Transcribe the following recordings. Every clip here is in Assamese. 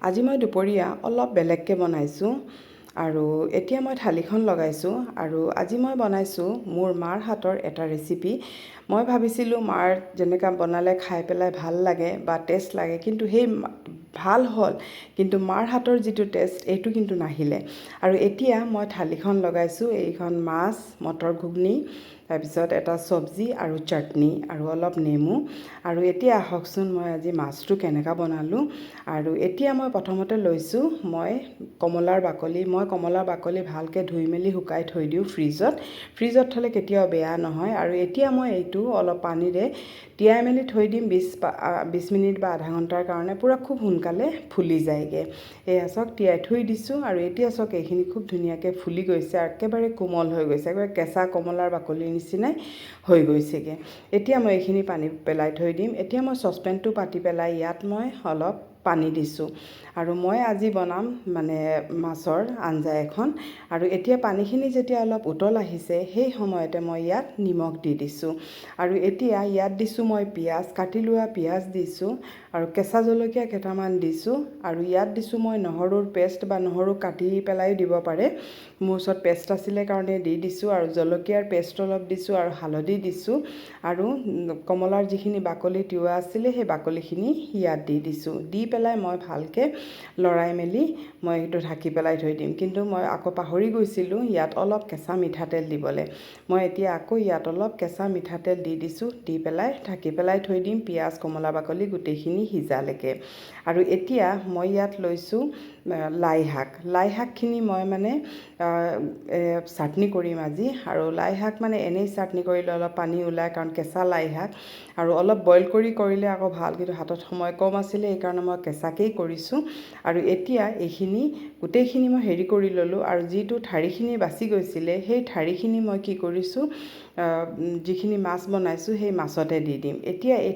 আজি মই দুপৰীয়া অলপ বেলেগকৈ বনাইছোঁ আৰু এতিয়া মই থালিখন লগাইছোঁ আৰু আজি মই বনাইছোঁ মোৰ মাৰ হাতৰ এটা ৰেচিপি। মই ভাবিছিলোঁ মাৰ যেনেকৈ বনালে খাই পেলাই ভাল লাগে বা টেষ্ট লাগে, কিন্তু সেই ভাল হ'ল, কিন্তু মাৰ হাতৰ যিটো টেষ্ট এইটো কিন্তু নাহিলে। আৰু এতিয়া মই থালিখন লগাইছোঁ, এইখন মাছ, মটৰ ঘুগনি, তাৰপিছত এটা চব্জি আৰু চাটনি আৰু অলপ নেমু। আৰু এতিয়া আহকচোন মই আজি মাছটো কেনেকৈ বনালোঁ। আৰু এতিয়া মই প্ৰথমতে লৈছোঁ কমলাৰ বাকলি। মই কমলাৰ বাকলি ভালকৈ ধুই মেলি শুকাই থৈ দিওঁ ফ্ৰিজত থ'লে কেতিয়াও বেয়া নহয়। আৰু এতিয়া মই এইটো অলপ পানীৰে তিয়াই মেলি থৈ দিম 20 মিনিট বা আধা ঘণ্টাৰ কাৰণে। পূৰা খুব সোনকালে ফুলি যায়গৈ। এয়া চাওক, তিয়াই থৈ দিছোঁ আৰু এতিয়া চাওক এইখিনি খুব ধুনীয়াকৈ ফুলি গৈছে, একেবাৰে কোমল হৈ গৈছে, একেবাৰে কেঁচা কমলাৰ বাকলিৰ নিচিনাই হৈ গৈছেগৈ। এতিয়া মই এইখিনি পানী পেলাই থৈ দিম। এতিয়া মই চচপেনটো পাতি পেলাই ইয়াত মই অলপ পানী দিছোঁ আৰু মই আজি বনাম মাছৰ আঞ্জা এখন। আৰু এতিয়া পানীখিনি যেতিয়া অলপ উতল আহিছে, সেই সময়তে মই ইয়াত নিমখ দি দিছোঁ। আৰু এতিয়া ইয়াত দিছোঁ মই পিঁয়াজ, কাটি লোৱা পিঁয়াজ দিছোঁ আৰু কেঁচা জলকীয়া কেইটামান দিছোঁ। আৰু ইয়াত দিছোঁ মই নহৰুৰ পেষ্ট, বা নহৰু কাটি পেলাই দিব পাৰে। মোৰ ওচৰত পেষ্ট আছিলে কাৰণে দি দিছোঁ। আৰু জলকীয়াৰ পেষ্ট অলপ দিছোঁ আৰু হালধি দিছোঁ। আৰু কমলাৰ যিখিনি বাকলি তিওৱা আছিলে সেই বাকলিখিনি ইয়াত দি দিছোঁ। দি পেলাই মই ভালকৈ লৰাই মেলি মই সেইটো ঢাকি পেলাই থৈ দিম। কিন্তু মই আকৌ পাহৰি গৈছিলোঁ ইয়াত অলপ কেঁচা মিঠাতেল দিবলৈ। মই এতিয়া আকৌ ইয়াত অলপ কেঁচা মিঠাতেল দি দিছোঁ, দি পেলাই ঢাকি পেলাই থৈ দিম পিঁয়াজ, কমলা বাকলি গোটেইখিনি সিজালৈকে। আৰু এতিয়া মই ইয়াত লৈছোঁ লাই শাকখিনি মই চাটনি কৰিম আজি। আৰু লাই শাক এনেই চাটনি কৰিলে অলপ পানী ওলায়, কাৰণ কেঁচা লাই শাক, আৰু অলপ বইল কৰিলে আকৌ ভাল, কিন্তু হাতত সময় কম আছিলে সেইকাৰণে মই কেঁচাকেই কৰিছোঁ। আৰু এতিয়া এইখিনি গোটেইখিনি মই হেৰি কৰি ল'লোঁ। আৰু যিটো ঠাৰিখিনি বাচি গৈছিলে সেই ঠাৰিখিনি মই কি কৰিছোঁ, যিখিনি মাছ বনাইছোঁ সেই মাছতে দি দিম। এতিয়া এই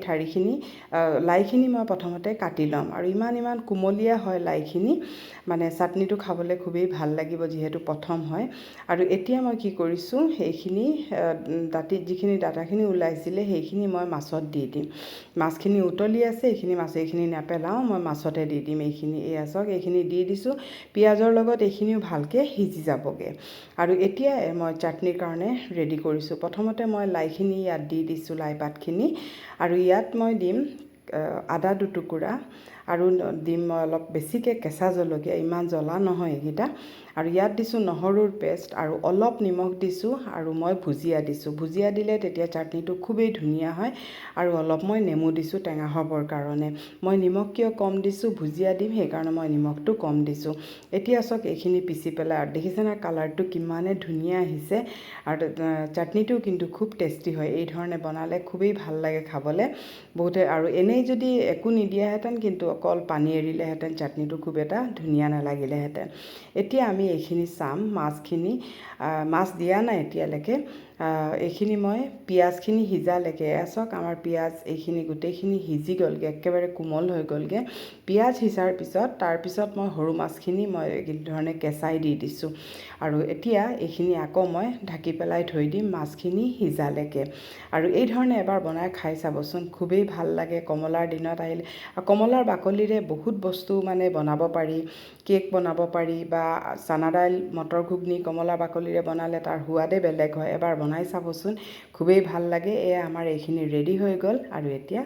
লাইখিনি মই প্ৰথমতে কাটি ল'ম। আৰু ইমান কুমলীয়া হয় লাইখিনি, চাটনিটো খাবলৈ খুবেই ভাল লাগিব যিহেতু প্ৰথম হয়। আৰু এতিয়া মই কি কৰিছোঁ, সেইখিনি যিখিনি ডাটাখিনি ওলাইছিলে সেইখিনি মই মাছত দি দিম। মাছখিনি উতলি আছে, এইখিনি নেপেলাওঁ, মই মাছতে দি দিম এইখিনি। এয়া চাওক, এইখিনি দি দিছোঁ। পিঁয়াজৰ লগত এইখিনিও ভালকৈ সিজি যাবগৈ। আৰু এতিয়া মই চাটনিৰ কাৰণে ৰেডি কৰিছোঁ। প্ৰথমতে মই লাইখিনি ইয়াত দি দিছোঁ, লাই পাতখিনি। আৰু ইয়াত মই দিম আদা দুটুকুৰা, আৰু দিম মই অলপ বেছিকৈ কেঁচা জলকীয়া, ইমান জ্বলা নহয় এইকেইটা। আৰু ইয়াত দিছোঁ নহৰুৰ পেষ্ট আৰু অলপ নিমখ দিছোঁ। আৰু মই ভুজিয়া দিছোঁ। ভুজিয়া দিলে তেতিয়া চাটনিটো খুবেই ধুনীয়া হয়। আৰু অলপ মই নেমু দিছোঁ টেঙা হ'বৰ কাৰণে। মই নিমখ কিয় কম দিছোঁ, ভুজিয়া দিম সেইকাৰণে মই নিমখটো কম দিছোঁ। এতিয়া চাওক এইখিনি পিচি পেলাই, আৰু দেখিছেনে কালাৰটো কিমানে ধুনীয়া আহিছে। আৰু চাটনিটো কিন্তু খুব টেষ্টি হয়। এই ধৰণে বনালে খুবেই ভাল লাগে খাবলৈ বহুতে। আৰু এনেই যদি একো নিদিয়াহেঁতেন, কিন্তু অকল পানী এৰিলেহেঁতেন, চাটনিটো খুব এটা ধুনীয়া নালাগিলেহেঁতেন। এতিয়া আমি এইখিনি চাম। মাছ দিয়া নাই এতিয়ালৈকে। এইখিনি মই পিঁয়াজখিনি সিজালৈকে, চাওক আমাৰ পিঁয়াজ এইখিনি গোটেইখিনি সিজি গ'লগৈ, একেবাৰে কোমল হৈ গ'লগৈ। পিঁয়াজ সিজাৰ পিছত তাৰপিছত মই সৰু মাছখিনি মই এই ধৰণে কেঁচাই দি দিছোঁ। আৰু এতিয়া এইখিনি আকৌ মই ঢাকি পেলাই থৈ দিম মাছখিনি সিজালৈকে। আৰু এই ধৰণে এবাৰ বনাই খাই চাবচোন, খুবেই ভাল লাগে কমলাৰ দিনত আহিলে। আৰু কমলাৰ বাকলিৰে বহুত বস্তু বনাব পাৰি। কেক বনাব পাৰি, বা চানা দাইল, মটৰ ঘুগনি কমলা বাকলিৰে বনালে তাৰ সোৱাদে বেলেগ হয়। এবাৰ বনাই চাবচোন, খুবেই ভাল লাগে। এয়া আমাৰ এইখিনি ৰেডি হৈ গ'ল। আৰু এতিয়া